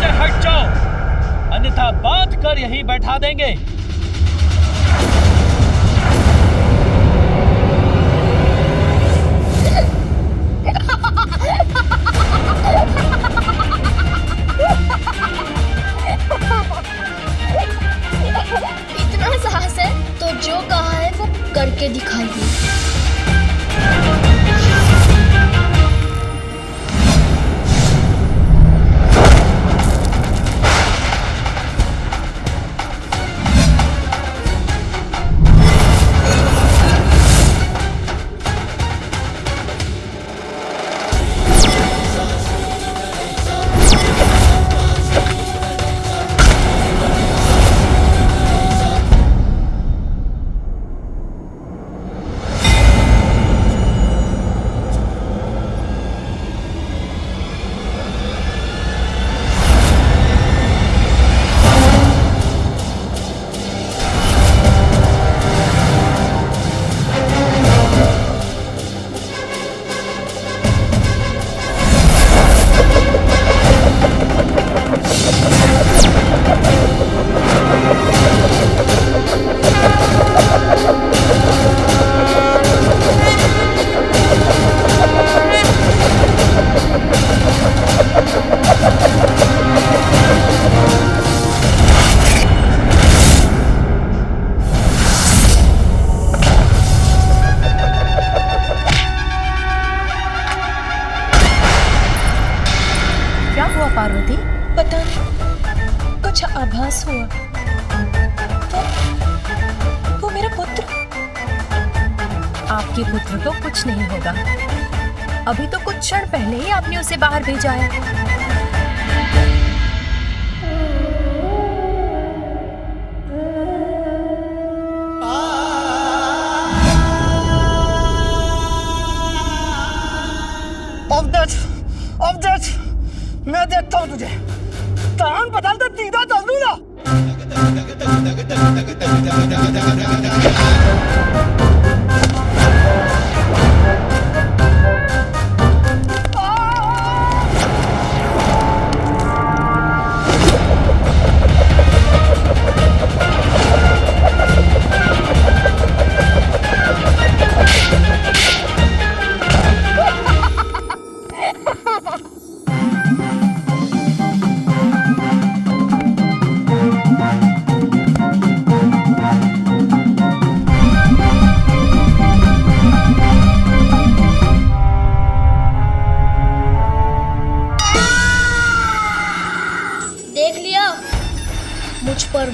से हट जाओ, अन्यथा बांध कर यहीं बैठा देंगे। इतना साहस है तो जो कहा है वो करके दिखाइए। पार्वती, पता नहीं कुछ आभास हुआ। वो मेरा पुत्र। आपके पुत्र को कुछ नहीं होगा। अभी तो कुछ क्षण पहले ही आपने उसे बाहर भेजा है। मैं देखता हूँ तुझे। तान बदल दे, सीधा चल दूँ ना।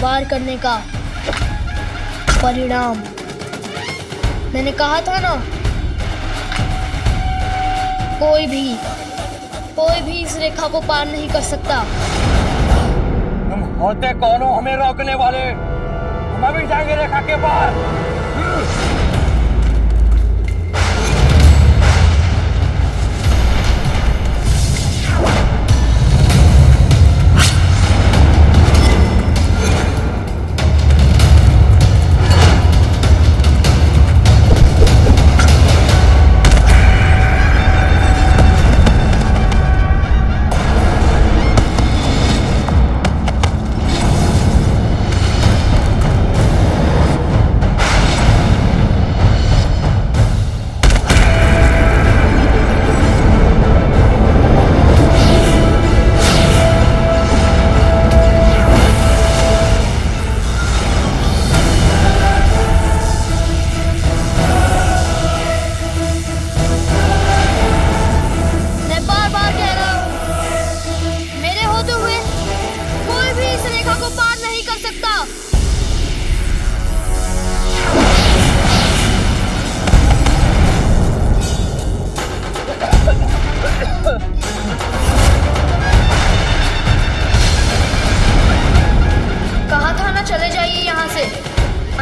वार करने का परिणाम। मैंने कहा था ना, कोई भी इस रेखा को पार नहीं कर सकता। तुम होते कौन हो हमें रोकने वाले? हम अभी जाएंगे रेखा के पार।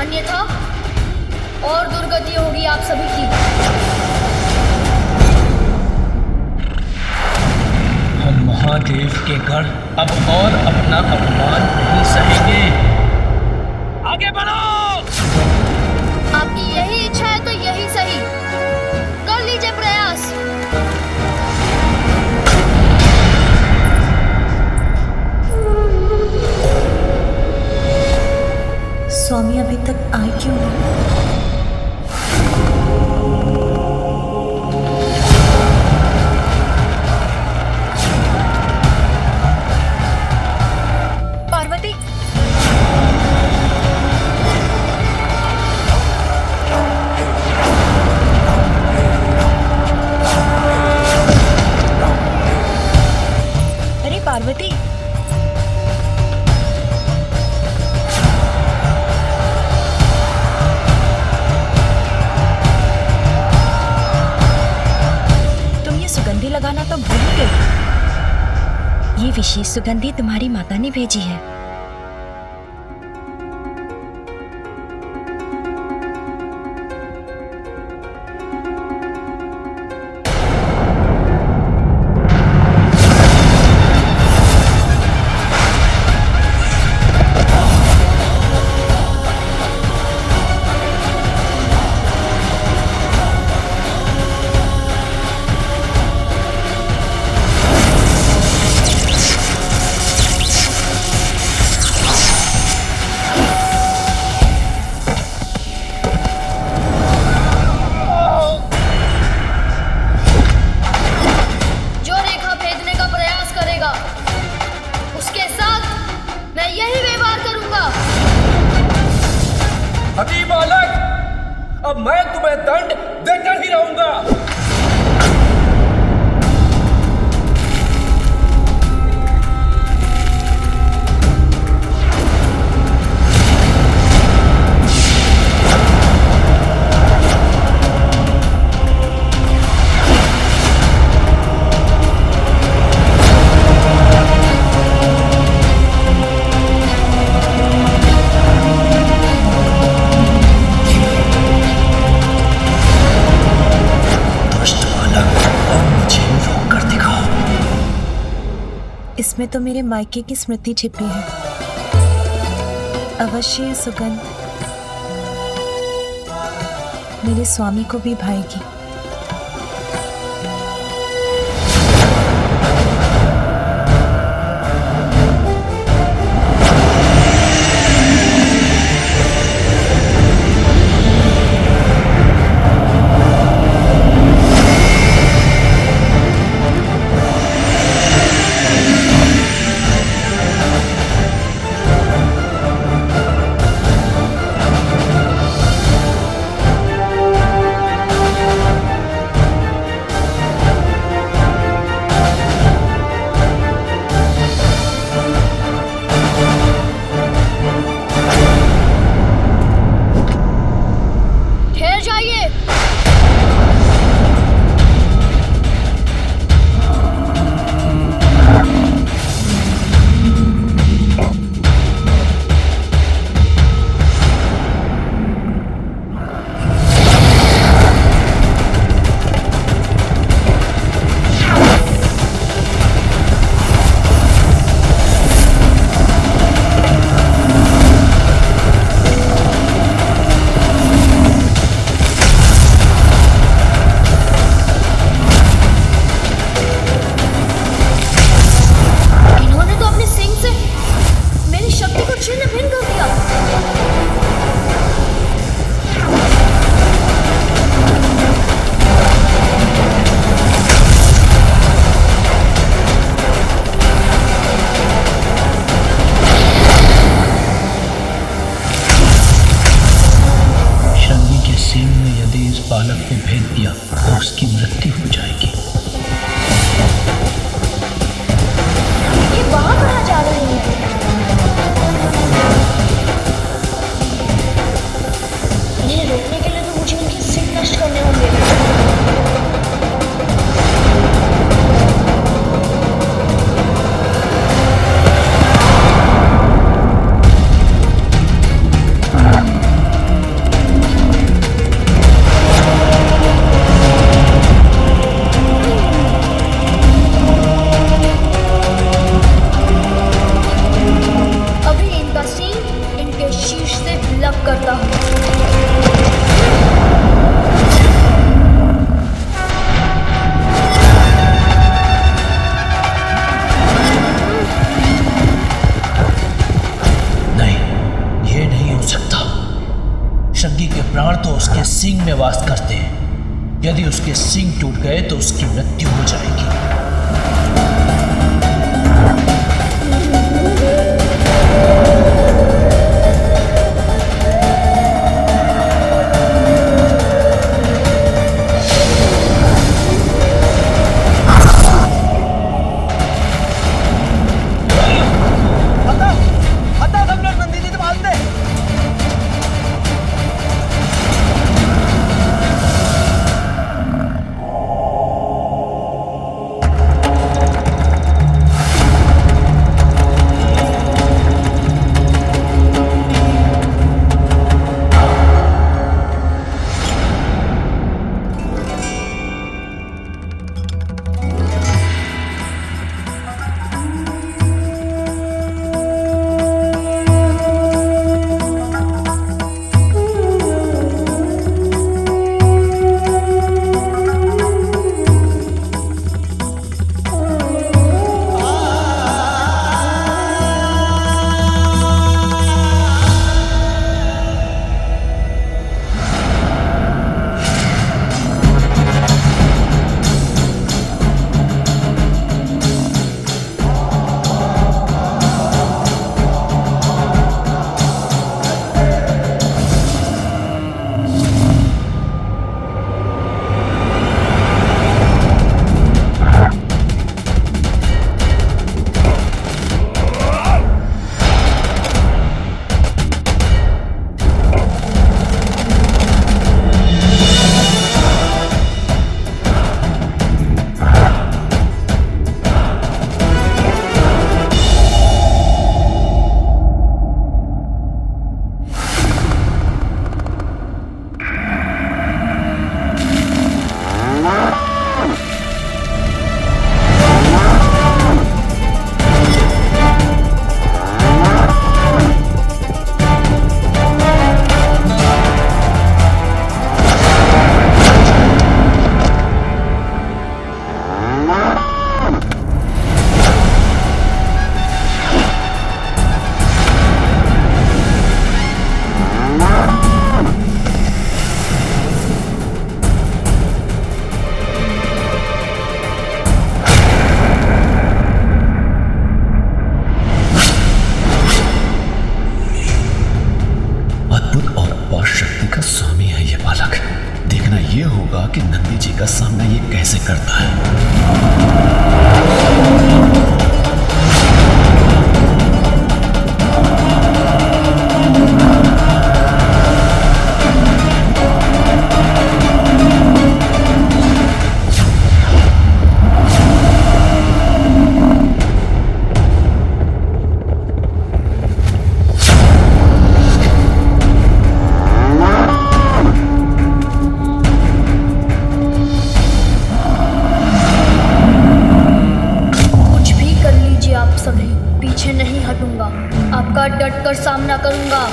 अन्यथा और दुर्गति होगी आप सभी की। हम महादेव के गढ़ अब और अपना अपमान नहीं सहेंगे। आगे बढ़ो। आपकी यही इच्छा है तो यही सही, कर लीजिए प्रयास। स्वामी अभी तक आए क्यों नहीं? पार्वती, अरे पार्वती, सुगंधी लगाना तो भूल ही गई। ये विशेष सुगंधी तुम्हारी माता ने भेजी है। अभी बालक, अब मैं तुम्हें दंड देकर ही रहूंगा। इसमें तो मेरे मायके की स्मृति छिपी है। अवश्य ये सुगंध मेरे स्वामी को भी भाएगी। सींग में वास करते हैं। यदि उसके सींग टूट गए तो उसकी मृत्यु हो जाएगी। कि नंदी जी का सामना ये कैसे करता है। पीछे नहीं हटूंगा, आपका डटकर सामना करूंगा।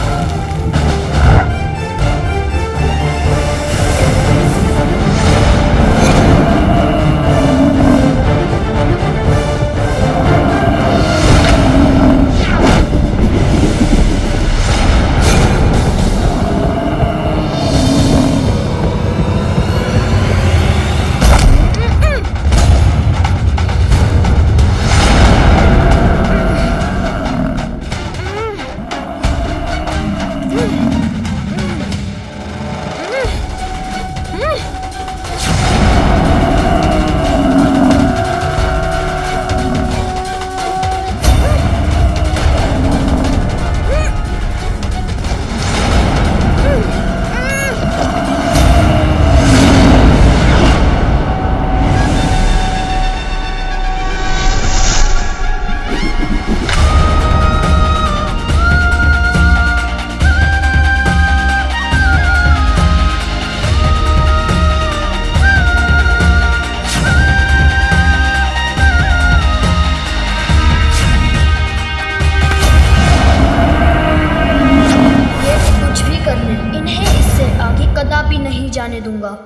कदापि नहीं जाने दूंगा।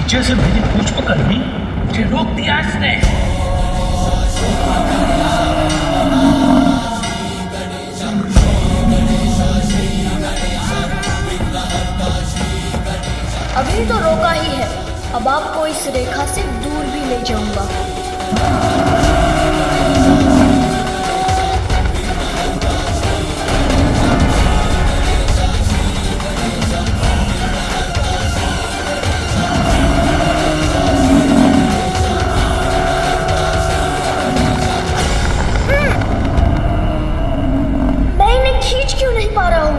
पीछे से मेरी पूंछ पकड़ ली, मुझे रोक दिया इसने। अभी तो रोका ही है, अब आपको इस रेखा से दूर भी ले जाऊंगा। मैं इन्हें खींच क्यों नहीं पा रहा हूँ?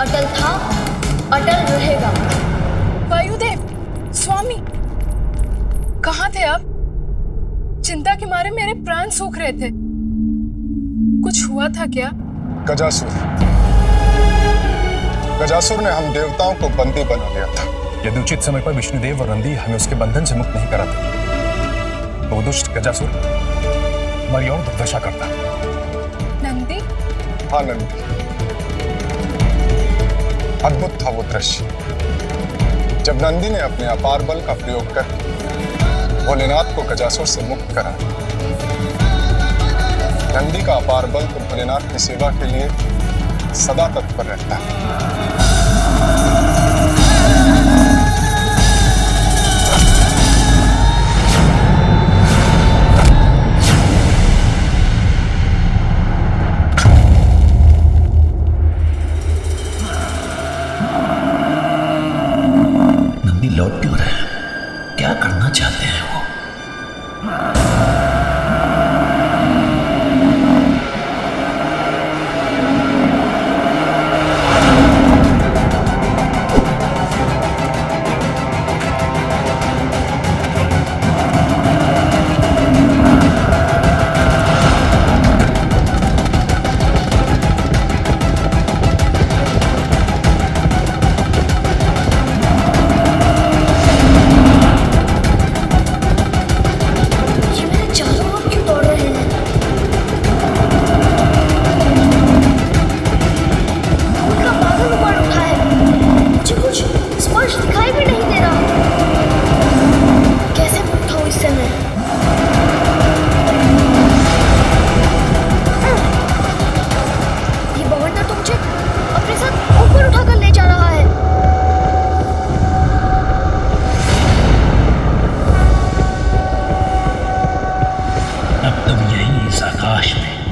अटल था, अटल रहेगा। वायुदेव, स्वामी, कहाँ थे आप? चिंता के मारे मेरे प्राण सूख रहे थे। कुछ हुआ था क्या? गजासुर ने हम देवताओं को बंदी बना लिया था। यदि उचित समय पर विष्णुदेव और नंदी हमें उसके बंधन से मुक्त नहीं कराते तो वो दुष्ट गजासुर हमारी और दुर्दशा करता। नंदी? हाँ नंदी। अद्भुत था वो दृश्य जब नंदी ने अपने अपार बल का प्रयोग कर भोलेनाथ को गजासुर से मुक्त करा। नंदी का अपार बल तो भोलेनाथ की सेवा के लिए सदा तत्पर रहता है। लौट क्यों रहे हैं? क्या करना चाहते हैं वो?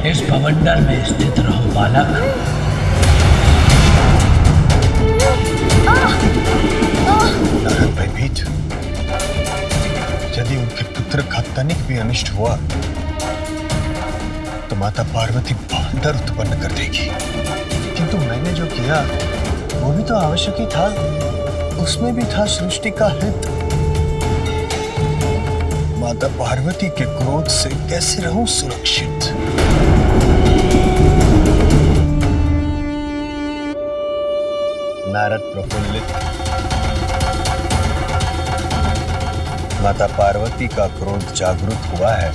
इस भवंडर में स्थित रहो बालक। नारद भयभीत, यदि उनके पुत्र का तनिक भी अनिष्ट हुआ तो माता पार्वती भवंडर उत्पन्न कर देगी। किंतु मैंने जो किया वो भी तो आवश्यक ही था, उसमें भी था सृष्टि का हित। माता पार्वती के क्रोध से कैसे रहूं सुरक्षित? नारद प्रफुल्लित, माता पार्वती का क्रोध जागृत हुआ है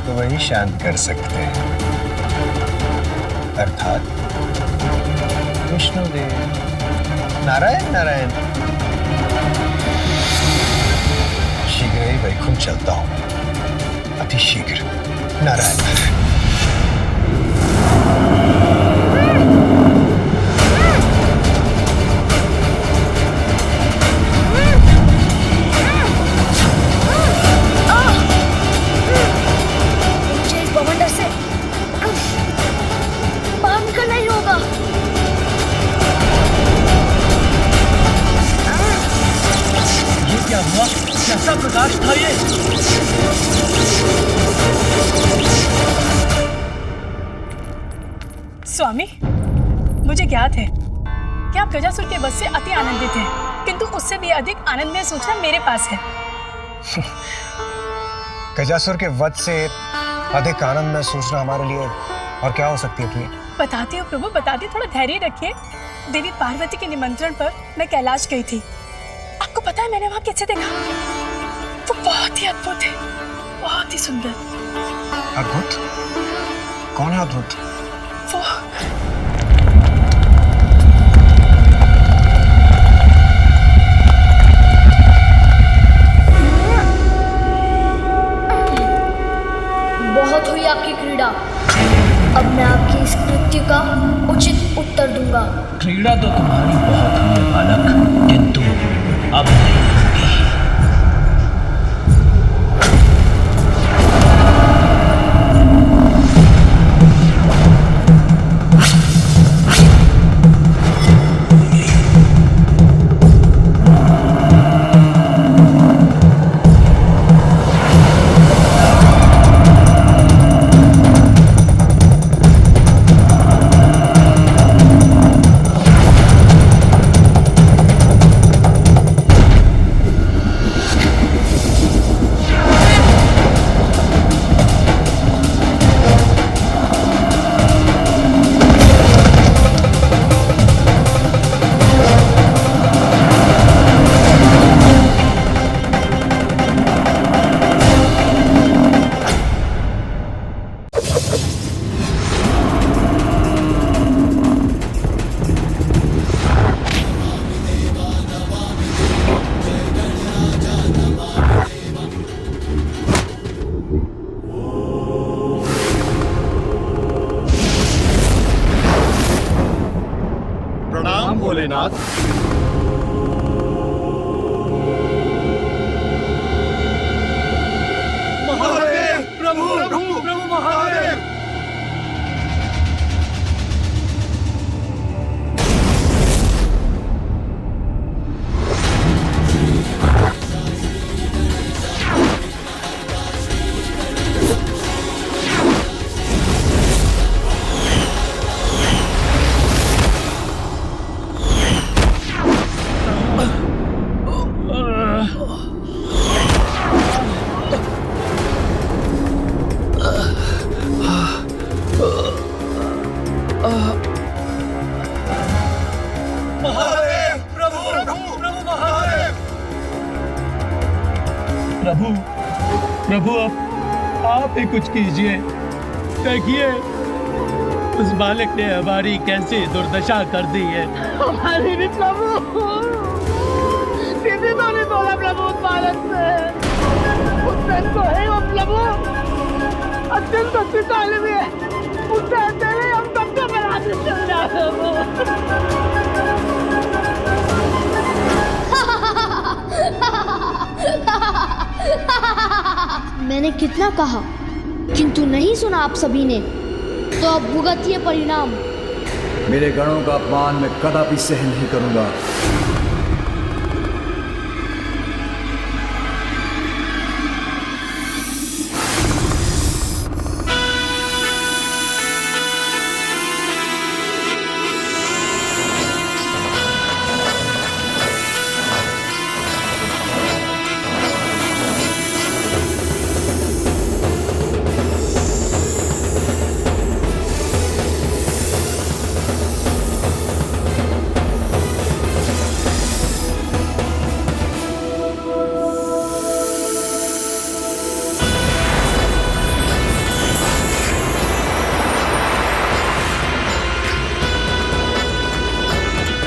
तो वही शांत कर सकते हैं, अर्थात विष्णुदेव। नारायण नारायण। शीघ्र ही वैकुंठ चलता हूं, अति शीघ्र। नारायण नारायण। मुझे इस बवंडर से बाहर निकलना ही होगा। ये क्या हुआ? कैसा प्रकाश था ये? स्वामी, मुझे ज्ञात है कि आप गजासुर के वध से अति आनंदित हैं, किंतु उससे भी अधिक आनंदमय सूचना मेरे पास है। गजासुर के वध से अधिक आनंद में सोचना हमारे लिए और क्या हो सकती है प्रिय? बताती हूँ प्रभु, बताती, थोड़ा धैर्य रखिए। देवी पार्वती के निमंत्रण पर मैं कैलाश गई थी। आपको पता है मैंने वहां कैसे देखा? वो बहुत ही अद्भुत है, बहुत ही सुंदर। अद्भुत? कौन है अद्भुत? वो बहुत हुई आपकी क्रीड़ा। अब मैं आपकी इस कृत्य का उचित उत्तर दूंगा। क्रीड़ा तो तुम्हारी बहुत हुई है बालक, किंतु अब नहीं होगी। प्रणाम भोलेनाथ। महादेव प्रभु प्रभु प्रभु महादेव। प्रभु प्रभु अब आप ही कुछ कीजिए। देखिए उस बालक ने हमारी कैसी दुर्दशा कर दी है। हमारी भी प्रभु, किसी तो नहीं बोला प्रभु उस बालक से। उससे तो है वो प्रभु, अत्यंत शक्तिशाली भी है। उससे अकेले हम सबको बराबर चल जाए। मैंने कितना कहा किंतु नहीं सुना आप सभी ने, तो अब भुगतिए परिणाम। मेरे गणों का अपमान मैं कदापि सहन नहीं करूंगा।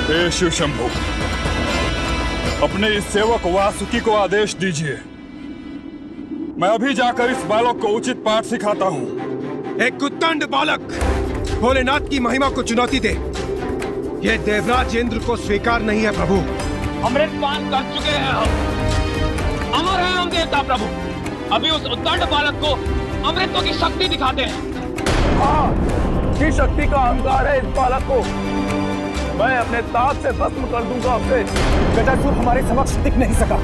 हे शिव शंभु, अपने इस सेवक वासुकी को आदेश दीजिए। मैं अभी जाकर इस बालक को उचित पाठ सिखाता हूँ। एक कुत्तंड बालक भोलेनाथ की महिमा को चुनौती दे, यह देवराज इंद्र को स्वीकार नहीं है प्रभु। अमृतपान कर चुके हैं हम, अमर है हम देवता प्रभु। अभी उस उद्दंड बालक को अमृतों की शक्ति दिखाते हैं। हाँ, की शक्ति का अहंकार है इस बालक को। मैं अपने ताज से भस्म कर दूंगा उसे। गजासुर हमारे समक्ष टिक नहीं सका,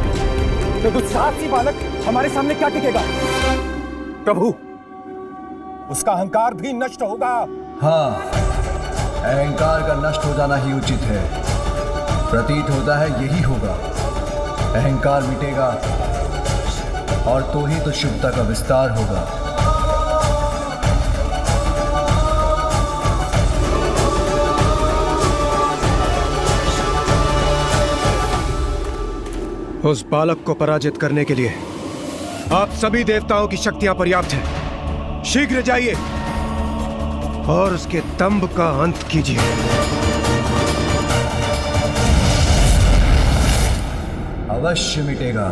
तो दुस्साहसी बालक हमारे सामने क्या टिकेगा? प्रभु, उसका अहंकार भी नष्ट होगा। हाँ, अहंकार का नष्ट हो जाना ही उचित है। प्रतीत होता है यही होगा। अहंकार मिटेगा और तो ही तो शुभता का विस्तार होगा। उस बालक को पराजित करने के लिए आप सभी देवताओं की शक्तियां पर्याप्त हैं। शीघ्र जाइए और उसके दंभ का अंत कीजिए। अवश्य मिटेगा,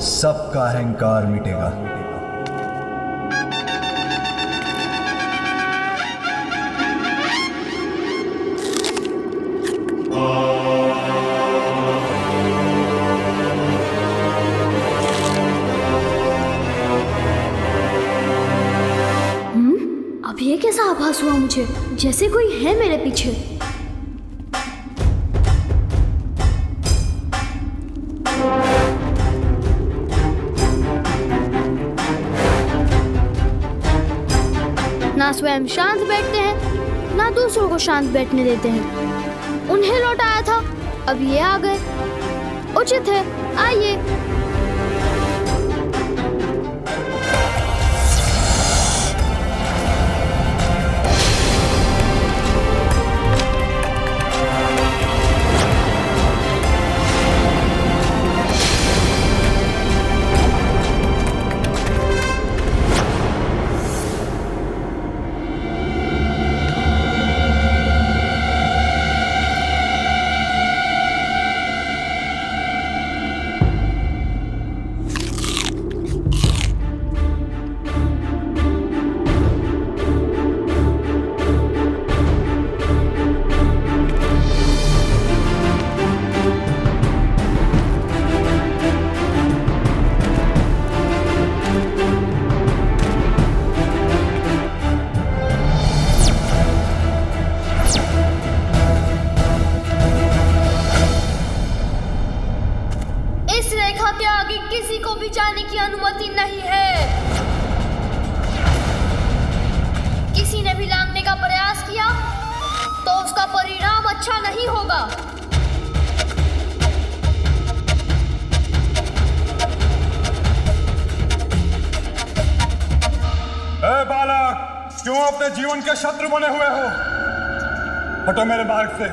सबका अहंकार मिटेगा। अब ये कैसा आभास हुआ मुझे, जैसे कोई है मेरे पीछे। ना स्वयं शांत बैठते हैं, ना दूसरों को शांत बैठने देते हैं। उन्हें लौटाया था, अब ये आ गए। उचित है, आइए। किसी को भी जाने की अनुमति नहीं है। किसी ने भी लांघने का प्रयास किया तो उसका परिणाम अच्छा नहीं होगा। ए बालक, क्यों अपने जीवन के शत्रु बने हुए हो? हटो मेरे मार्ग से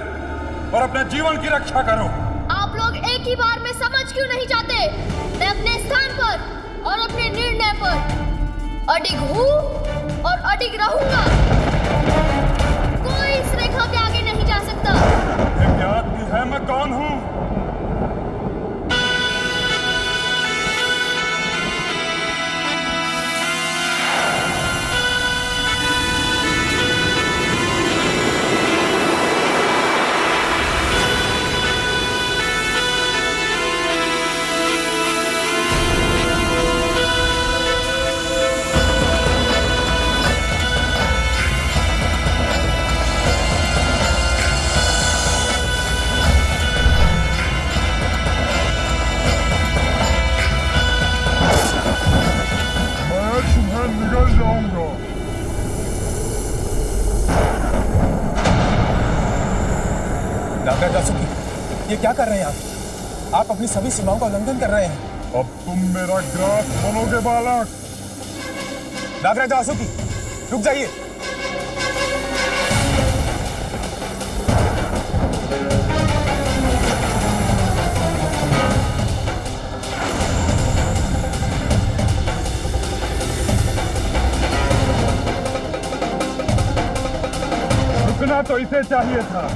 और अपने जीवन की रक्षा करो। आप लोग एक ही बार में समझ क्यों नहीं जाते? मैं अपने स्थान पर और अपने निर्णय पर अडिग हूँ और अडिग रहूंगा। कोई इस रेखा के आगे नहीं जा सकता। ये ज्ञात भी है मैं कौन हूँ? नागराज वासुकी, ये क्या कर रहे हैं आप? आप अपनी सभी सीमाओं का उल्लंघन कर रहे हैं। अब तुम मेरा ग्रास बनोगे बालक। नागराज वासुकी, रुक जाइए। रुकना तो इसे चाहिए था।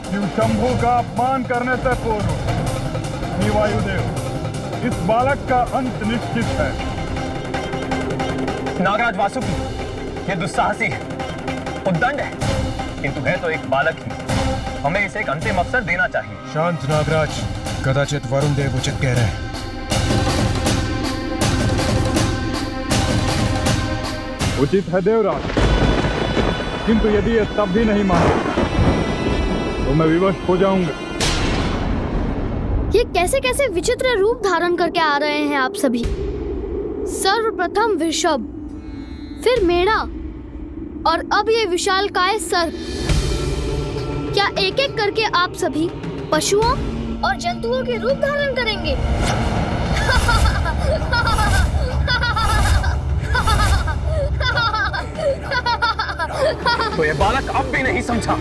शिव शंभु का अपमान करने से पूर्व हे वायुदेव, इस बालक का अंत निश्चित है। नागराज वासुकी, ये दुस्साहसी है, उद्दंड है, किंतु है तो एक बालक ही। हमें इसे एक अंतिम अवसर देना चाहिए। शांत नागराज, कदाचित वरुण देव उचित कह रहे हैं। उचित है देवराज, किंतु यदि ये तब भी नहीं माने तो मैं विवश हो जाऊंगा। ये कैसे कैसे विचित्र रूप धारण करके आ रहे हैं आप सभी। सर्वप्रथम वृषभ, फिर मेढ़ा और अब ये विशालकाय सर्प। क्या एक एक करके आप सभी पशुओं और जंतुओं के रूप धारण करेंगे? तो ये बालक अब भी नहीं समझा।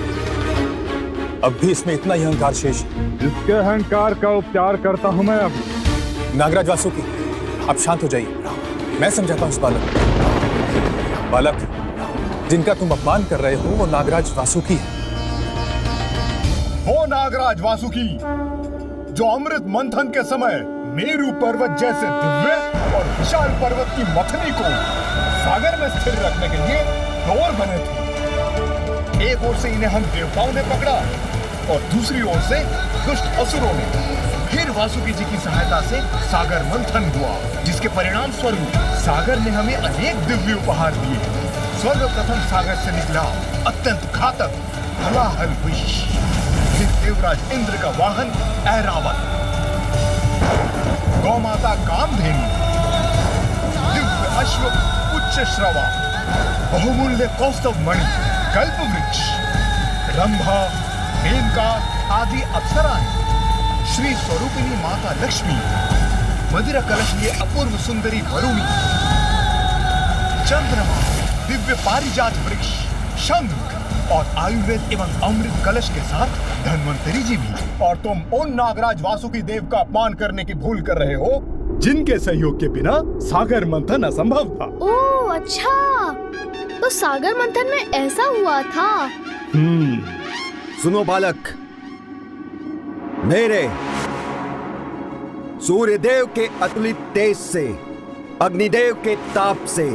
अब भी इसमें इतना ही अहंकार शेष है। इसके अहंकार का उपचार करता हूं मैं अभी। नागराज वासुकी, आप शांत हो जाइए, मैं समझाता हूं इस बालक जिनका तुम अपमान कर रहे हो वो नागराज वासुकी है। वो नागराज वासुकी जो अमृत मंथन के समय मेरू पर्वत जैसे दिव्य और विशाल पर्वत की मथनी को सागर में स्थिर रखने के लिए डोर बने थे। एक ओर से इन्हें हम देवताओं ने पकड़ा और दूसरी ओर से दुष्ट असुरों ने। फिर वासुकी जी की सहायता से सागर मंथन हुआ, जिसके परिणाम स्वरूप सागर ने हमें अनेक दिव्य उपहार दिए। सर्वप्रथम सागर से निकला अत्यंत घातक हलाहल विष, जिस देवराज इंद्र का वाहन ऐरावत, गौमाता कामधेनु, दिव्य अश्व उच्च श्रवा, बहुमूल्य कौस्तव मणि, कल्प वृक्ष, रंभा, मेनका आदि अप्सराएं, श्री स्वरूपिणी माता लक्ष्मी, मदिरा कलश लिए अपूर्व सुंदरी वरुणी, चंद्रमा, दिव्य पारिजात वृक्ष, शंख और आयुर्वेद एवं अमृत कलश के साथ धन्वंतरी जी भी। और तुम उन नागराज वासुकी देव का अपमान करने की भूल कर रहे हो जिनके सहयोग के बिना सागर मंथन असंभव था। ओह अच्छा, तो सागर मंथन में ऐसा हुआ था। सुनो बालक, मेरे सूर्यदेव के अतुलित तेज से, अग्निदेव के ताप से,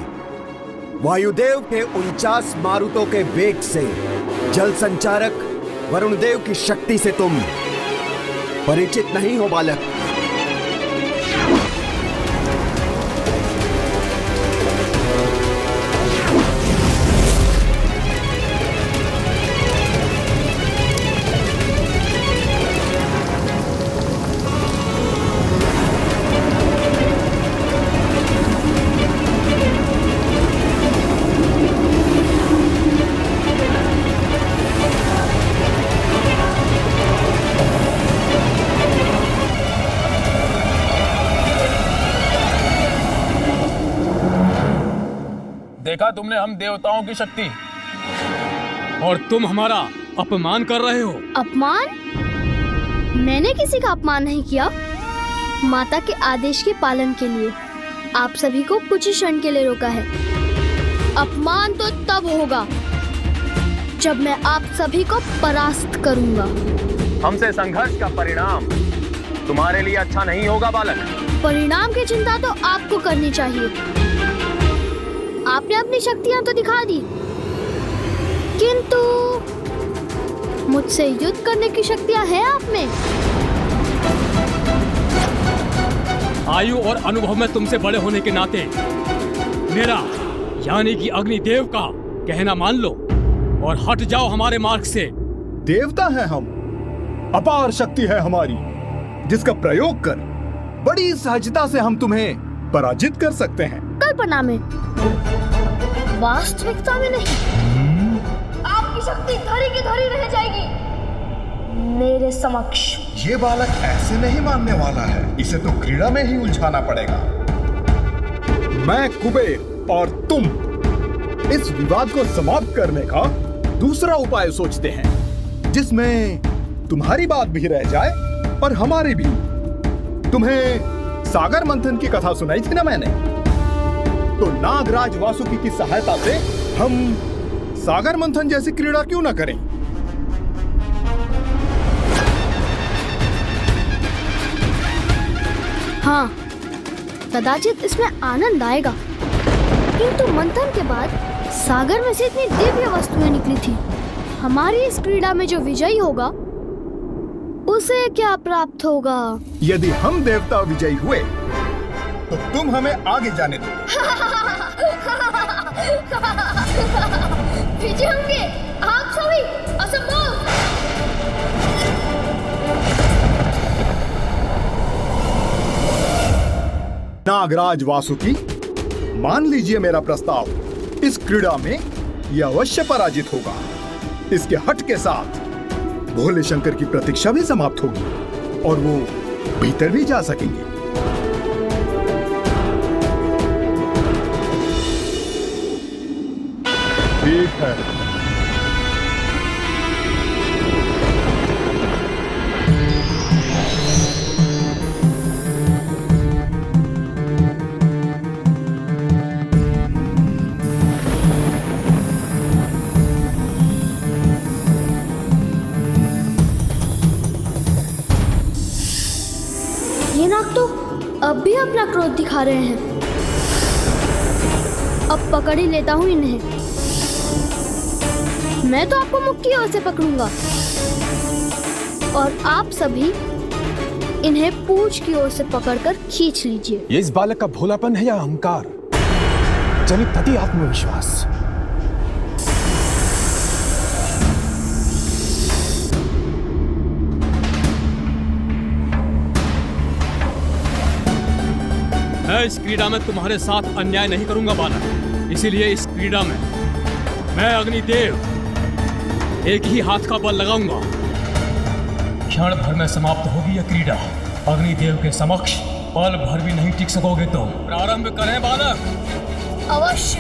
वायुदेव के 49 मारुतों के वेग से, जल संचारक वरुण देव की शक्ति से तुम परिचित नहीं हो बालक। देखा तुमने हम देवताओं की शक्ति, और तुम हमारा अपमान कर रहे हो। अपमान? मैंने किसी का अपमान नहीं किया। माता के आदेश के पालन के लिए आप सभी को कुछ ही क्षण के लिए रोका है। अपमान तो तब होगा जब मैं आप सभी को परास्त करूंगा। हमसे संघर्ष का परिणाम तुम्हारे लिए अच्छा नहीं होगा बालक। परिणाम की चिंता तो आपको करनी चाहिए। आपने अपनी शक्तियां तो दिखा दी, किंतु मुझसे युद्ध करने की शक्तियां हैं आप में। आयु और अनुभव में तुमसे बड़े होने के नाते मेरा यानी कि अग्निदेव का कहना मान लो और हट जाओ हमारे मार्ग से। देवता है हम, अपार शक्ति है हमारी, जिसका प्रयोग कर बड़ी सहजता से हम तुम्हें पराजित कर सकते हैं। कल्पना में, वास्तविकता में नहीं। आपकी शक्ति धरी की धरी रह जाएगी मेरे समक्ष। ये बालक ऐसे नहीं मानने वाला है, इसे तो क्रीड़ा में ही उलझाना पड़ेगा। मैं कुबेर और तुम इस विवाद को समाप्त करने का दूसरा उपाय सोचते हैं, जिसमें तुम्हारी बात भी रह जाए और हमारी भी। तुम्हें सागर मंथन की कथा सुनाई थी ना मैंने, तो नागराज वासुकी की सहायता से हम सागर मंथन जैसी क्रीड़ा क्यों ना करें। हाँ, कदाचित इसमें आनंद आएगा, किंतु मंथन के बाद सागर में से इतनी दिव्य वस्तुएं निकली थी। हमारी इस क्रीड़ा में जो विजयी होगा उसे क्या प्राप्त होगा? यदि हम देवता विजयी हुए तो तुम हमें आगे जाने दो। विजय होंगे आप सभी? असंभव। नागराज वासुकी, मान लीजिए मेरा प्रस्ताव। इस क्रीड़ा में यह अवश्य पराजित होगा। इसके हट के साथ भोले शंकर की प्रतीक्षा भी समाप्त होगी और वो भीतर भी जा सकेंगे। ठीक है। शर्मनाक तो अब भी अपना क्रोध दिखा रहे हैं। अब पकड़ ही लेता हूँ इन्हें। मैं तो आपको मुख की ओर से पकड़ूंगा और आप सभी इन्हें पूंछ की ओर से पकड़कर खींच लीजिए। ये इस बालक का भोलापन है या अहंकार? चलिए प्रति आत्मविश्वास। मैं इस क्रीड़ा में तुम्हारे साथ अन्याय नहीं करूंगा बालक। इसीलिए इस क्रीड़ा में मैं अग्निदेव एक ही हाथ का बल लगाऊंगा। क्षण भर में समाप्त होगी यह क्रीड़ा। अग्निदेव के समक्ष पल भर भी नहीं टिक सकोगे तुम। प्रारंभ करें बालक। अवश्य।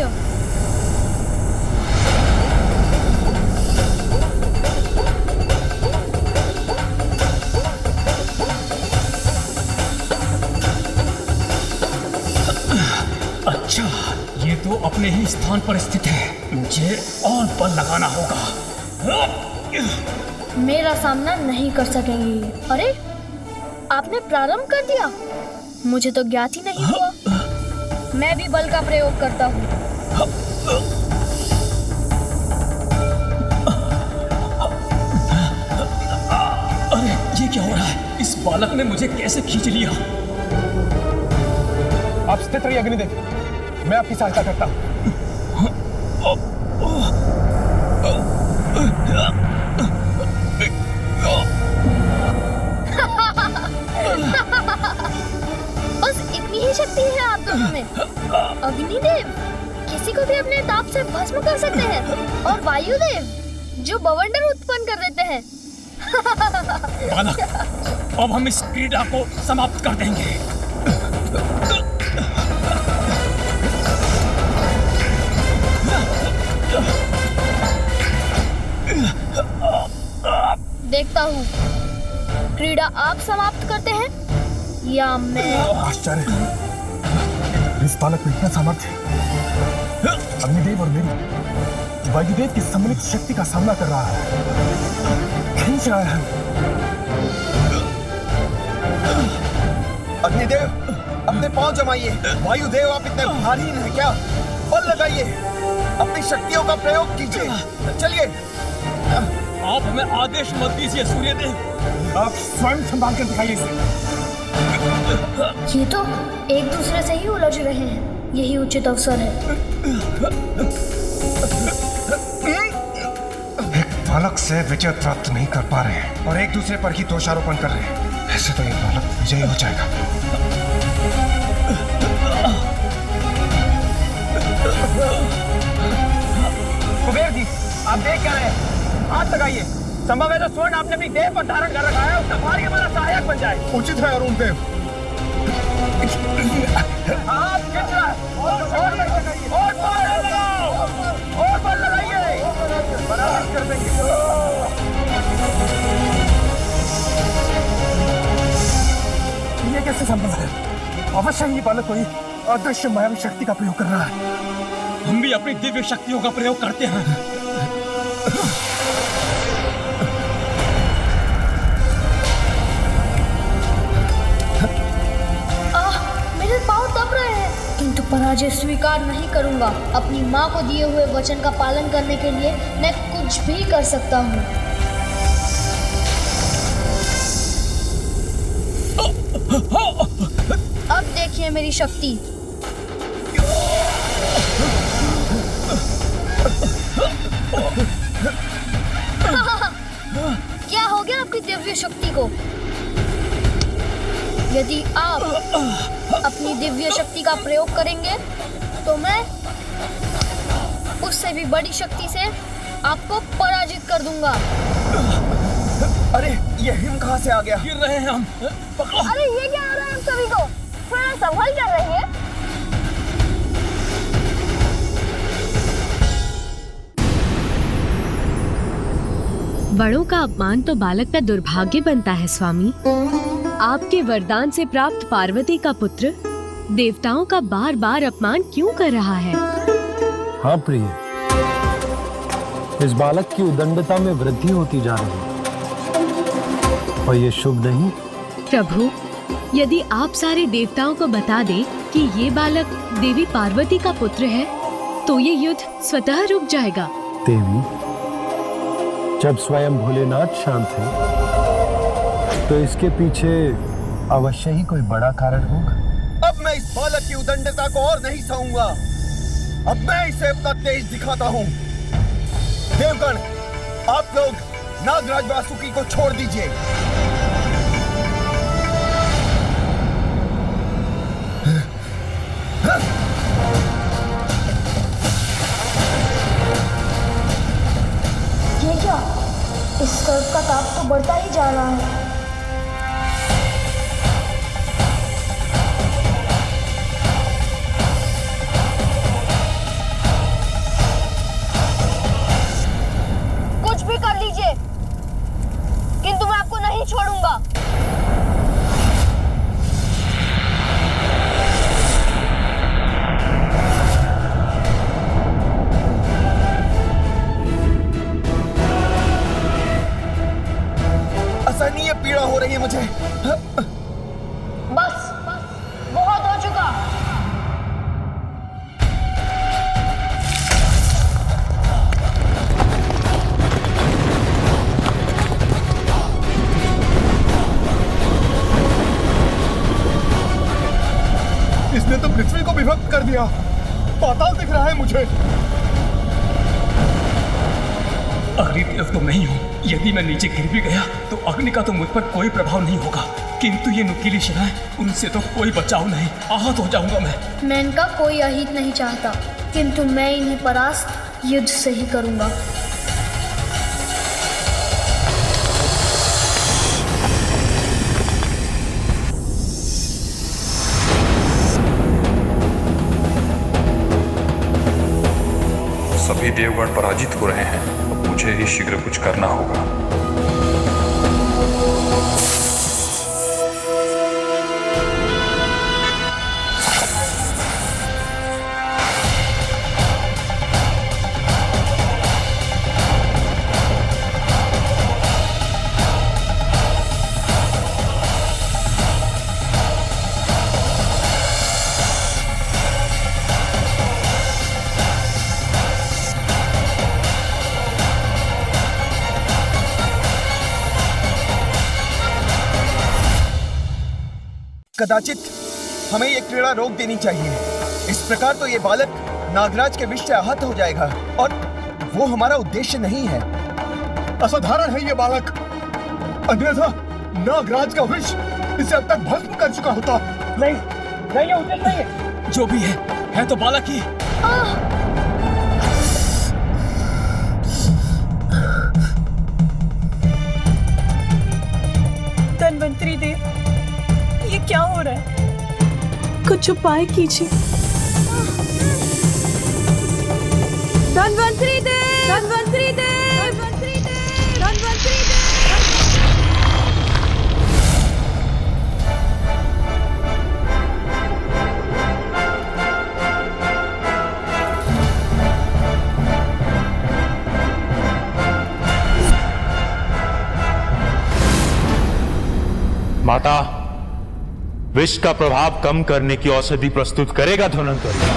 अच्छा, ये तो अपने ही स्थान पर स्थित है। मुझे और बल लगाना होगा। मेरा सामना नहीं कर सकेंगे। अरे, आपने प्रारंभ कर दिया। मुझे तो ज्ञात ही नहीं हुआ। मैं भी बल का प्रयोग करता हूँ। अरे, ये क्या हो रहा है? इस बालक ने मुझे कैसे खींच लिया? आप स्थित रहिए अग्निदेव, मैं आपकी सहायता करता हूँ। बस इतनी ही शक्ति है आप दोनों में। अग्निदेव किसी को भी अपने ताप से भस्म कर सकते हैं और वायुदेव जो बवंडर उत्पन्न कर देते हैं। बालक, अब हम इस क्रीड़ा को समाप्त कर देंगे। देखता हूँ क्रीड़ा आप समाप्त करते हैं या मैं। आश्चर्य, इस बालक में इतना सामर्थ्य है। अग्निदेव और मेरी वायुदेव की सम्मिलित शक्ति का सामना कर रहा है, खींच रहा है। अग्निदेव अपने पांव जमाइए। वायुदेव आप इतने भारी हैं क्या? बल लगाइए, अपनी शक्तियों का प्रयोग कीजिए। चलिए। आप हमें आदेश मत दीजिए सूर्यदेव। आप स्वयं संभाल कर दिखाइए इसे। ये तो एक दूसरे से ही उलझ रहे हैं। यही उचित अवसर है। एक बालक से विजय प्राप्त नहीं कर पा रहे हैं और एक दूसरे पर ही दोषारोपण कर रहे हैं। ऐसे तो ये बालक विजयी हो जाएगा। कुबेर जी, आप देख क्या रहे हैं? हाथ लगाइए। संभव है जो स्वर्ण आपने अपनी देह पर धारण कर रखा है उसका भाग्य हमारा सहायक बन जाए। उचित है अरुण देव। हाथ खींच रहा है। और लगाओ, और बल लगाइए। बराबर कर देंगे। ये कैसे संभव है? अवश्य ही बालक कोई अदृश्य मायावी शक्ति का प्रयोग कर रहा है। हम भी अपनी दिव्य शक्तियों का प्रयोग करते हैं। मेरे पांव दब रहे हैं, किंतु पराजय स्वीकार नहीं करूंगा। अपनी माँ को दिए हुए वचन का पालन करने के लिए मैं कुछ भी कर सकता हूँ। अब देखिए मेरी शक्ति। क्या हो गया आपकी दिव्य शक्ति को? यदि आप अपनी दिव्य शक्ति का प्रयोग करेंगे तो मैं उससे भी बड़ी शक्ति से आपको पराजित कर दूंगा। अरे ये हिम कहाँ से आ गया? गिर रहे हैं हम। पकड़ो। अरे ये क्या आ रहा है हम सभी को? थोड़ा संभल कर रहिए। बड़ों का अपमान तो बालक का दुर्भाग्य बनता है स्वामी। आपके वरदान से प्राप्त पार्वती का पुत्र देवताओं का बार बार अपमान क्यों कर रहा है? हाँ प्रिय, इस बालक की उदंडता में वृद्धि होती जा रही है और ये शुभ नहीं। प्रभु, यदि आप सारे देवताओं को बता दें कि ये बालक देवी पार्वती का पुत्र है, तो ये युद्ध स्वतः रुक जाएगा। देवी, जब स्वयं भोलेनाथ शांत है, तो इसके पीछे अवश्य ही कोई बड़ा कारण होगा। अब मैं इस बालक की उदंडता को और नहीं सहूंगा। अब मैं इसे अपना तेज दिखाता हूँ। देवगण, आप लोग नागराज वासुकी को छोड़ दीजिए। ये क्या? इस सर्प का ताप तो बढ़ता ही जा रहा है। कुछ भी कर लीजिए, किंतु मैं आपको नहीं छोड़ूंगा। असहनीय पीड़ा हो रही है मुझे। बस बहुत हो चुका। इसने तो पृथ्वी को विभक्त कर दिया। पाताल दिख रहा है मुझे। अग्निदेव तो नहीं हूँ। यदि मैं नीचे गिर भी गया तो अग्नि का तो मुझ पर कोई प्रभाव नहीं होगा, किंतु ये नुकीली शिलाएं, उनसे तो कोई बचाव नहीं। आहत हो जाऊंगा मैं इनका कोई अहित नहीं चाहता, किंतु मैं इन्हें परास्त युद्ध से ही करूंगा। सभी देवगण पराजित हो रहे हैं। अब मुझे ही शीघ्र कुछ करना होगा। कदाचित हमें ये क्रीड़ा रोक देनी चाहिए। इस प्रकार तो ये बालक नागराज के विष से आहत हो जाएगा, और वो हमारा उद्देश्य नहीं है। असाधारण है ये बालक। अन्यथा नागराज का विष इसे अब तक भस्म कर चुका होता। नहीं, ये उचित नहीं है। जो भी है तो बालक ही। धन्वंतरी देव, ये क्या हो रहा है? कुछ उपाय कीजिए। धन्वंतरी देव, धन्वंतरी देव, धन्वंतरी देव, धन्वंतरी देव। माता, विष का प्रभाव कम करने की औषधि प्रस्तुत करेगा धन्वंतरी।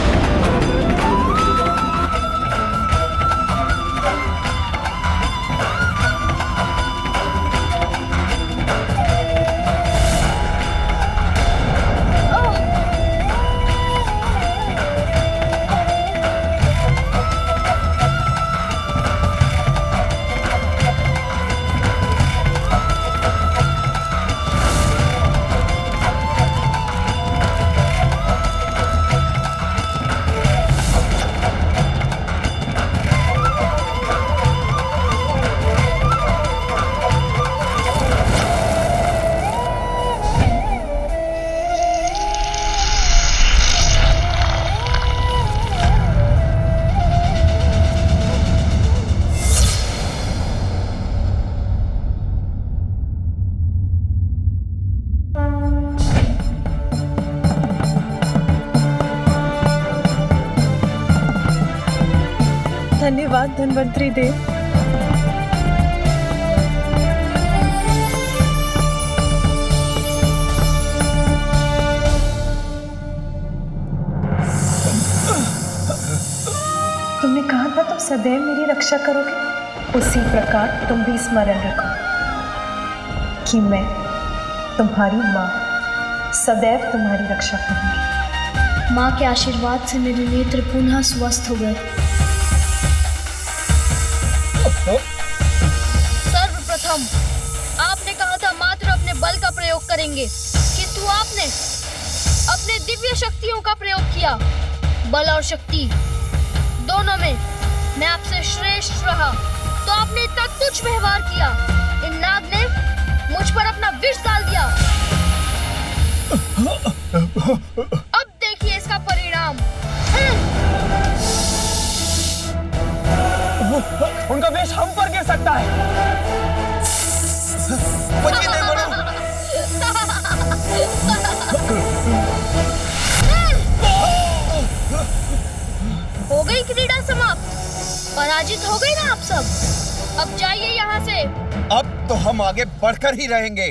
धन्यवाद धन्वंतरी देव। सदैव मेरी रक्षा करोगे, उसी प्रकार तुम भी स्मरण रखो कि मैं तुम्हारी माँ सदैव तुम्हारी रक्षा करूंगी। माँ के आशीर्वाद से मेरे नेत्र पुनः स्वस्थ हो गए। सर्वप्रथम आपने कहा था मात्र अपने बल का प्रयोग करेंगे, किंतु आपने अपने दिव्य शक्तियों का प्रयोग किया। बल और शक्ति दोनों में मैं आपसे श्रेष्ठ रहा, तो आपने इतना तुच्छ व्यवहार किया। इन नाग ने मुझ पर अपना विष डाल दिया। अब देखिए इसका परिणाम। उनका विष हम पर गिर सकता है। हो गई क्रीड़ा समाप्त, पराजित हो गए ना आप सब। अब जाइए यहाँ से। अब तो हम आगे बढ़कर ही रहेंगे।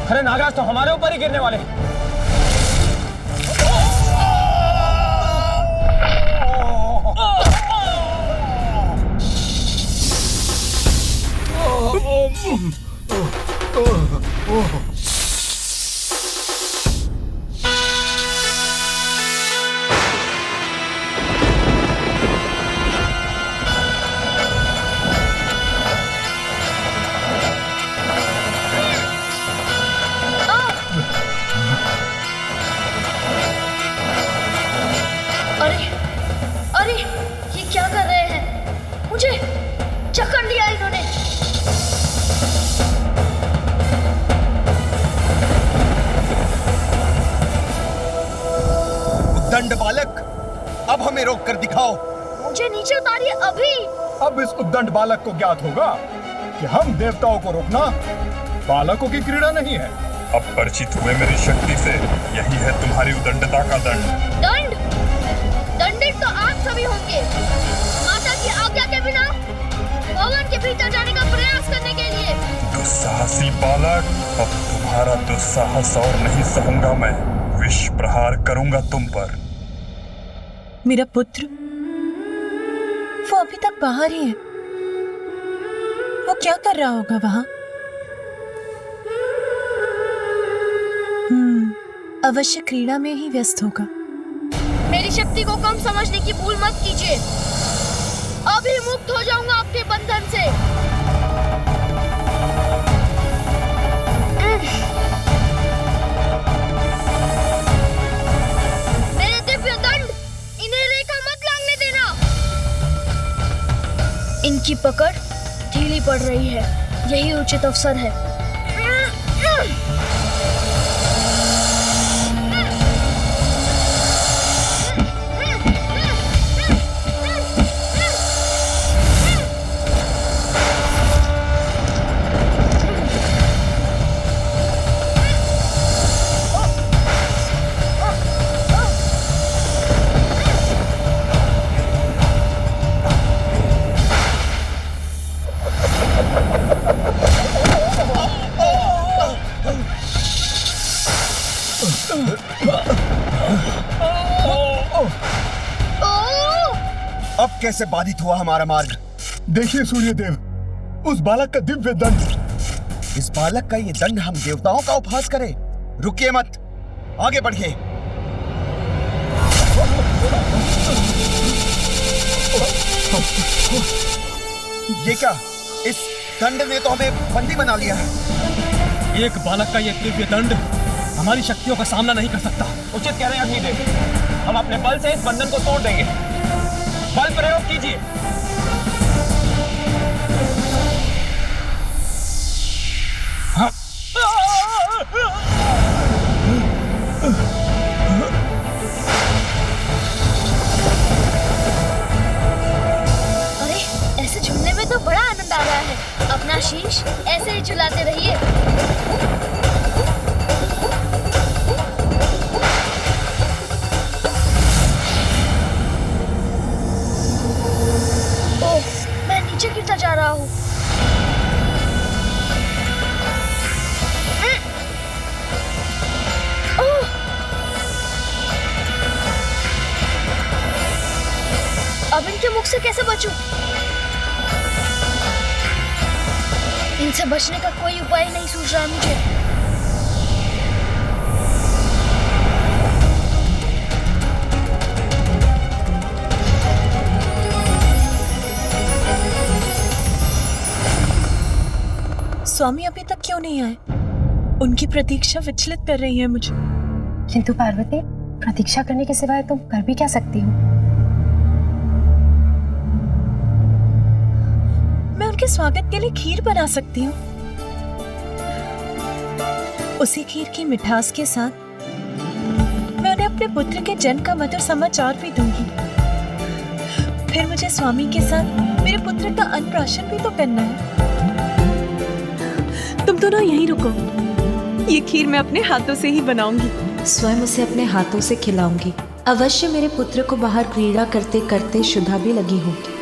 अरे नागराज तो हमारे ऊपर ही गिरने वाले। अरे ये क्या कर रहे हैं? मुझे जकड़ लिया इन्होंने। दंड बालक, अब हमें रोक कर दिखाओ। मुझे नीचे उतारिए अभी। अब इस उद्दंड बालक को ज्ञात होगा कि हम देवताओं को रोकना बालकों की क्रीड़ा नहीं है। अब परिचित हुए मेरी शक्ति से, यही है तुम्हारी उदंडता का दंड। दंड? दंडित तो आप सभी होंगे। माता की आज्ञा के बिना भवन के भीतर जाने का प्रयास करने के लिए। दुस्साहसी बालक, अब तुम्हारा दुस्साहस और नहीं सहूंगा मैं। विष प्रहार करूंगा तुम पर। मेरा पुत्र, वो अभी तक बाहर ही है। वो क्या कर रहा होगा वहां? अवश्य क्रीड़ा में ही व्यस्त होगा। मेरी शक्ति को कम समझने की भूल मत कीजिए। अभी मुक्त हो जाऊंगा आपके बंधन से। मेरे दिव्य दंड, इन्हें रेखा मत लागने देना। इनकी पकड़ ढीली पड़ रही है, यही उचित अवसर है। अब कैसे बाधित हुआ हमारा मार्ग? देखिए सूर्यदेव, उस बालक का दिव्य दंड। इस बालक का ये दंड हम देवताओं का उपहास करें? रुकिए मत, आगे बढ़िए। ये क्या? इस दंड ने तो हमें बंदी बना लिया है। एक बालक का ये दिव्य दंड हमारी शक्तियों का सामना नहीं कर सकता। उचित कह रहे हैं अग्निदेव, हम अपने बल से इस बंधन को तोड़ देंगे। बल प्रयोग कीजिए। हाँ। अरे ऐसे झूलने में तो बड़ा आनंद आ रहा है। अपना शीश ऐसे ही झुलाते रहिए। नीचे गिरता जा रहा हूँ। लोग से कैसे बचूं? इनसे बचने का कोई उपाय नहीं सूझ रहा मुझे। स्वामी अभी तक क्यों नहीं आए? उनकी प्रतीक्षा विचलित कर रही है मुझे। किंतु पार्वती, प्रतीक्षा करने के सिवाय तुम कर भी क्या सकती हो? मैं उनके स्वागत के लिए खीर बना सकती हूँ। उसी खीर की मिठास के साथ मैं उन्हें अपने पुत्र के जन्म का मधुर समाचार भी दूंगी। फिर मुझे स्वामी के साथ मेरे पुत्र का अन्नप्राशन भी तो करना है। तुम दोनों यहीं रुको, ये खीर मैं अपने हाथों से ही बनाऊंगी। स्वयं उसे अपने हाथों से खिलाऊंगी। अवश्य मेरे पुत्र को बाहर क्रीड़ा करते करते शुद्धा भी लगी होगी।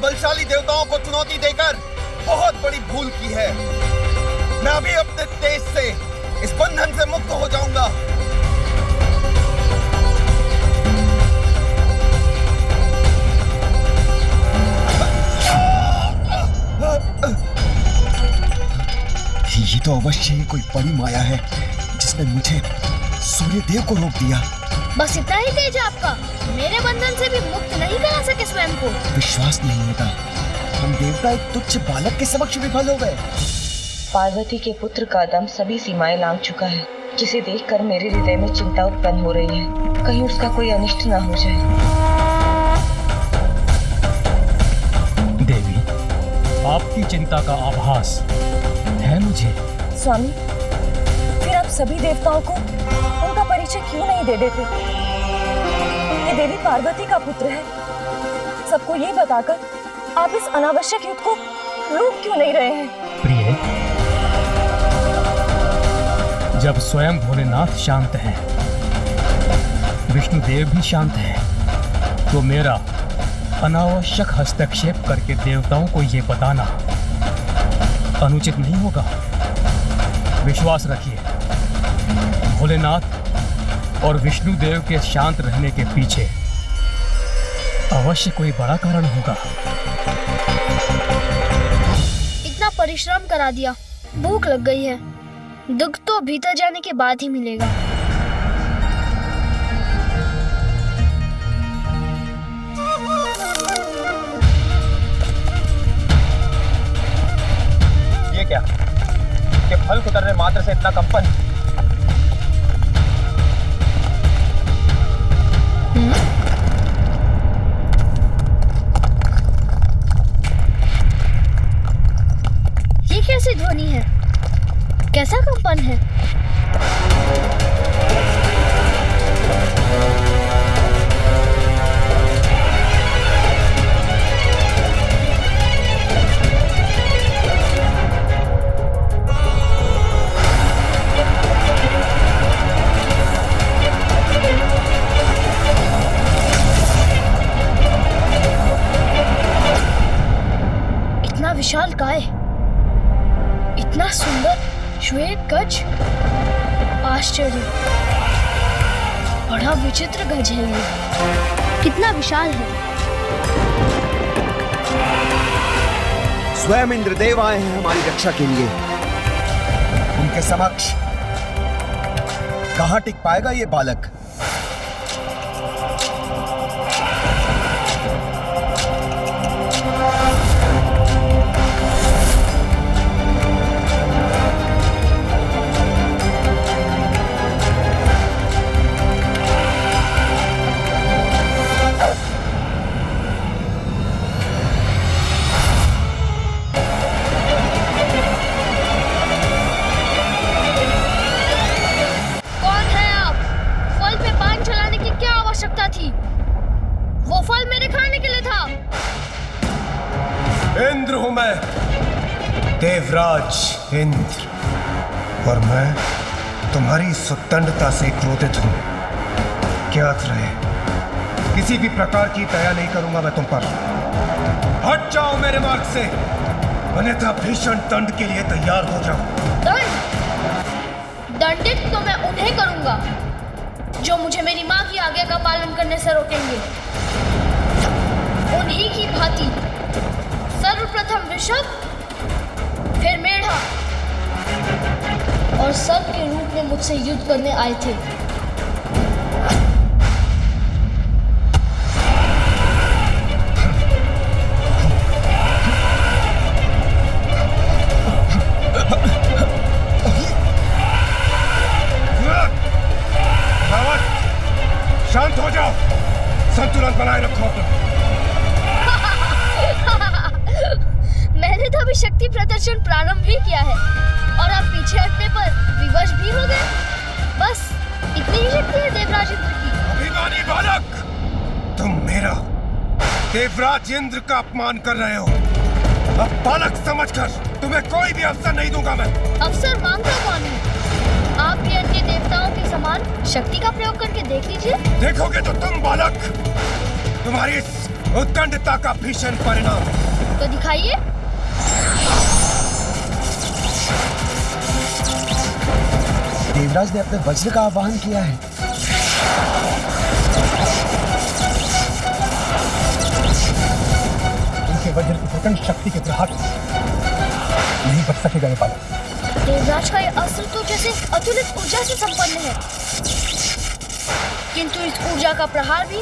बलशाली देवताओं को चुनौती देकर बहुत बड़ी भूल की है। मैं अभी अपने तेज से इस बंधन से मुक्त हो जाऊंगा। ये तो अवश्य ही कोई बड़ी माया है जिसने मुझे सूर्यदेव को रोक दिया। बस इतना ही तेज है आपका? मेरे बंधन से भी मुक्त नहीं करा सके स्वयं को? विश्वास नहीं होता। हम देवता एक तुच्छ बालक के समक्ष विफल हो गए। पार्वती के पुत्र का दम सभी सीमाएं लांघ चुका है, जिसे देखकर मेरे हृदय में चिंता उत्पन्न हो रही है। कहीं उसका कोई अनिष्ट ना हो जाए। देवी, आपकी चिंता का आभास है मुझे। स्वामी, फिर आप सभी देवताओं को उनका परिचय क्यों नहीं दे देते? ये देवी पार्वती का पुत्र है। सबको ये बताकर आप इस अनावश्यक युद्ध को रोक क्यों नहीं रहे हैं? प्रिय, जब स्वयं भोलेनाथ शांत हैं, विष्णुदेव भी शांत हैं, तो मेरा अनावश्यक हस्तक्षेप करके देवताओं को ये बताना अनुचित नहीं होगा। विश्वास रखिए, भोलेनाथ और विष्णुदेव के शांत रहने के पीछे अवश्य कोई बड़ा कारण होगा। इतना परिश्रम करा दिया, भूख लग गई है। दुख तो भीतर जाने के बाद ही मिलेगा। ये क्या? ये फल कुतरने मात्र से इतना कंपन? ये कैसी ध्वनि है? कैसा कंपन है? विशाल काय, इतना सुंदर श्वेत गज, आश्चर्य, बड़ा विचित्र गज है ये, कितना विशाल है। स्वयं इंद्रदेव आए हैं हमारी रक्षा के लिए। उनके समक्ष कहां टिक पाएगा ये बालक? थी, वो फल मेरे खाने के लिए था। इंद्र हूं मैं, देवराज इंद्र, और मैं तुम्हारी सुदंडता से क्रोधित हूं। ज्ञात रहे, किसी भी प्रकार की दया नहीं करूंगा मैं तुम पर। हट जाओ मेरे मार्ग से, अन्यथा भीषण दंड के लिए तैयार हो जाओ। दंड? दंडित तो मैं उन्हें करूंगा जो मुझे मेरी माँ की आज्ञा का पालन करने से रोकेंगे। उन्हीं की भांति सर्वप्रथम ऋषभ, फिर मेढ़ा, और सब के रूप में मुझसे युद्ध करने आए थे। शांत हो जाओ, संतुलन बनाए रखो अपना। मैंने तो अभी शक्ति प्रदर्शन प्रारंभ ही किया है और आप पीछे हटने पर विवश भी हो गए। बस इतनी ही शक्ति है देवराज इंद्र की। अभिमानी बालक, तुम मेरा देवराज इंद्र का अपमान कर रहे हो। अब बालक समझकर तुम्हें कोई भी अवसर नहीं दूंगा मैं। अवसर मांगता कौन है? आप भी अन्य देवताओं के समान शक्ति का प्रयोग करके देख लीजिए। देखोगे तो तुम बालक, तुम्हारी इस उद्दंडता का भीषण परिणाम। तो दिखाइए। देवराज ने अपने वज्र का आवाहन किया है। उनके वज्र की प्रचंड शक्ति के प्रहार नहीं बच सकेगा ये बालक। देवराज का यह अस्त्र तो जैसे अतुलित ऊर्जा से संपन्न है, किंतु इस ऊर्जा का प्रहार भी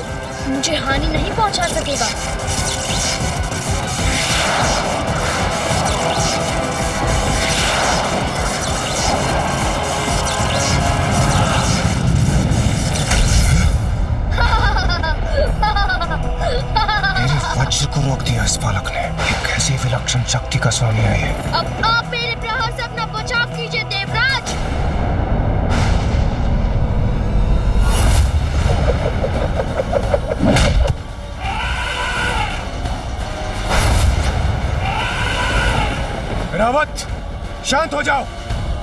मुझे हानि नहीं पहुंचा सकेगा। मेरे वज्र को रोक दिया इस बालक ने। ये कैसी विलक्षण शक्ति का स्वामी है ये। अब आप मेरे प्रहार से अपना बचाव कीजिए देवराज। रावत, शांत हो जाओ,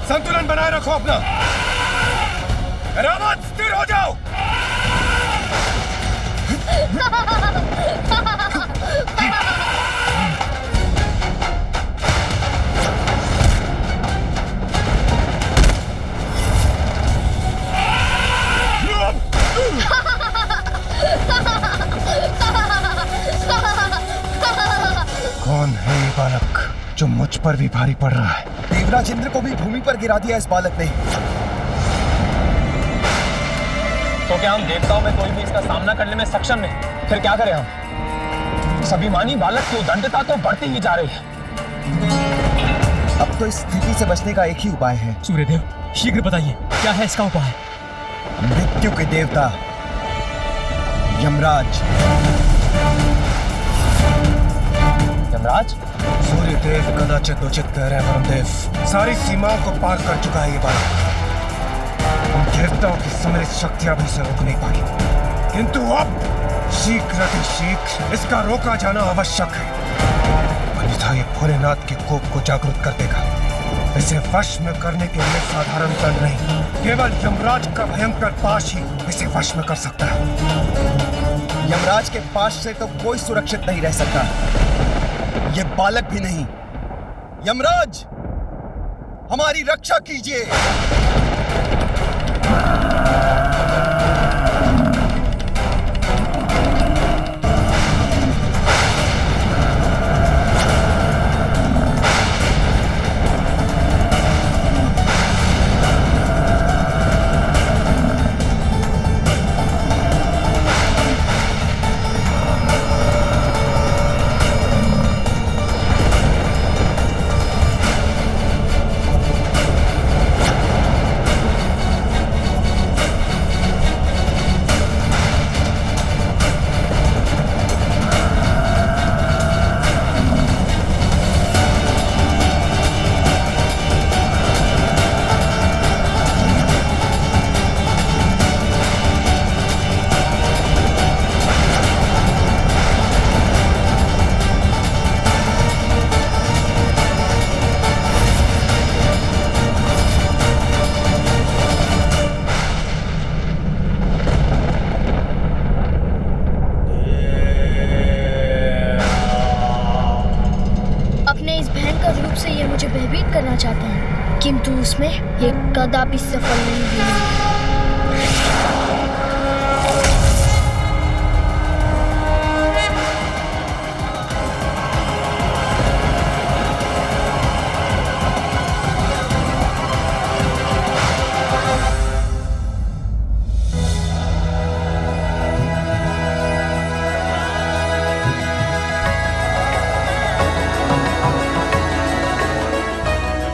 संतुलन बनाए रखो अपना। रावत, स्थिर हो जाओ। कौन है ये बालक जो मुझ पर भी भारी पड़ रहा है? देवराज इंद्र को भी भूमि पर गिरा दिया इस बालक ने। तो क्या हम देवताओं में कोई भी इसका सामना करने में सक्षम नहीं? फिर क्या करें हम? इस अभिमानी बालक की उद्दंडता तो बढ़ती ही जा रही है। अब तो इस स्थिति से बचने का एक ही उपाय है। सूर्यदेव, शीघ्र बताइए, क्या है इसका उपाय? मृत्यु के देवता यमराज। यमराज? सूर्यदेव कदाचित उचित कह रहे हैं वरुणदेव। सारी सीमाओं को पार कर चुका है ये बालक। उन देवताओं की सम्मिलित शक्तियां भी इसे रोक नहीं पाई, किंतु अब शीघ्र इसका रोका जाना आवश्यक है, अन्यथा ये भोलेनाथ के कोप को जागृत कर देगा। इसे वश में करने के लिए साधारण दंड नहीं, केवल यमराज का भयंकर पाश ही इसे वश में कर सकता है। यमराज के पाश से तो कोई सुरक्षित नहीं रह सकता, ये बालक भी नहीं। यमराज, हमारी रक्षा कीजिए। चाहता हूँ, किंतु उसमें ये कदापि सफल नहीं हुई।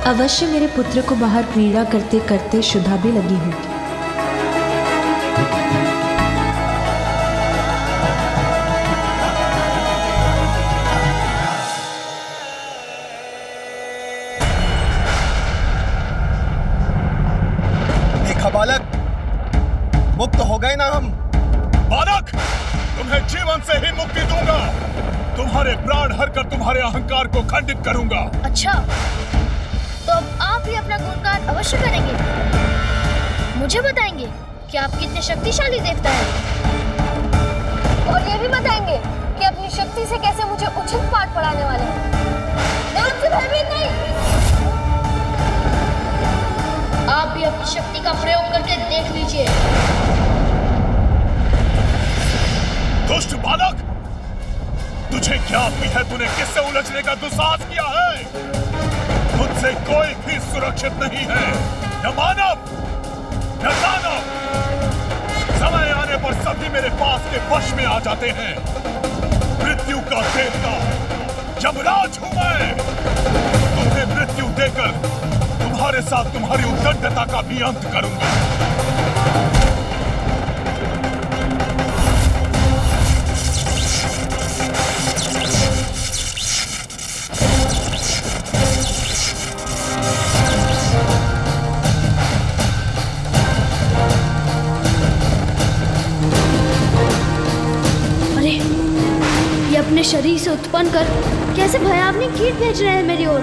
अवश्य मेरे पुत्र को बाहर क्रीड़ा करते करते शुद्धा भी लगी होगी। देखा बालक, मुक्त हो गए ना हम। बालक, तुम्हें जीवन से ही मुक्ति दूंगा। तुम्हारे प्राण हरकर तुम्हारे अहंकार को खंडित करूंगा। अच्छा, तो अब आप ही अपना गुणगान अवश्य करेंगे। मुझे बताएंगे कि आप कितने शक्तिशाली देवता हैं, और ये भी बताएंगे कि अपनी शक्ति से कैसे मुझे उचित पाठ पढ़ाने वाले हैं। मैं आपसे भयभीत नहीं। आप भी अपनी शक्ति का प्रयोग करके देख लीजिए। दुष्ट बालक, तुझे क्या भी है? तूने किससे उलझने का दुस्साहस किया है? मुझसे कोई भी सुरक्षित नहीं है, न मानव न दानव। समय आने पर सभी मेरे पास के वश में आ जाते हैं। मृत्यु का देवता यमराज हूं मैं। तुम्हें मृत्यु देकर तुम्हारे साथ तुम्हारी उद्दंडता का भी अंत करूंगा। अपने शरीर से उत्पन्न कर कैसे भयावनी कीट भेज रहे हैं मेरी ओर।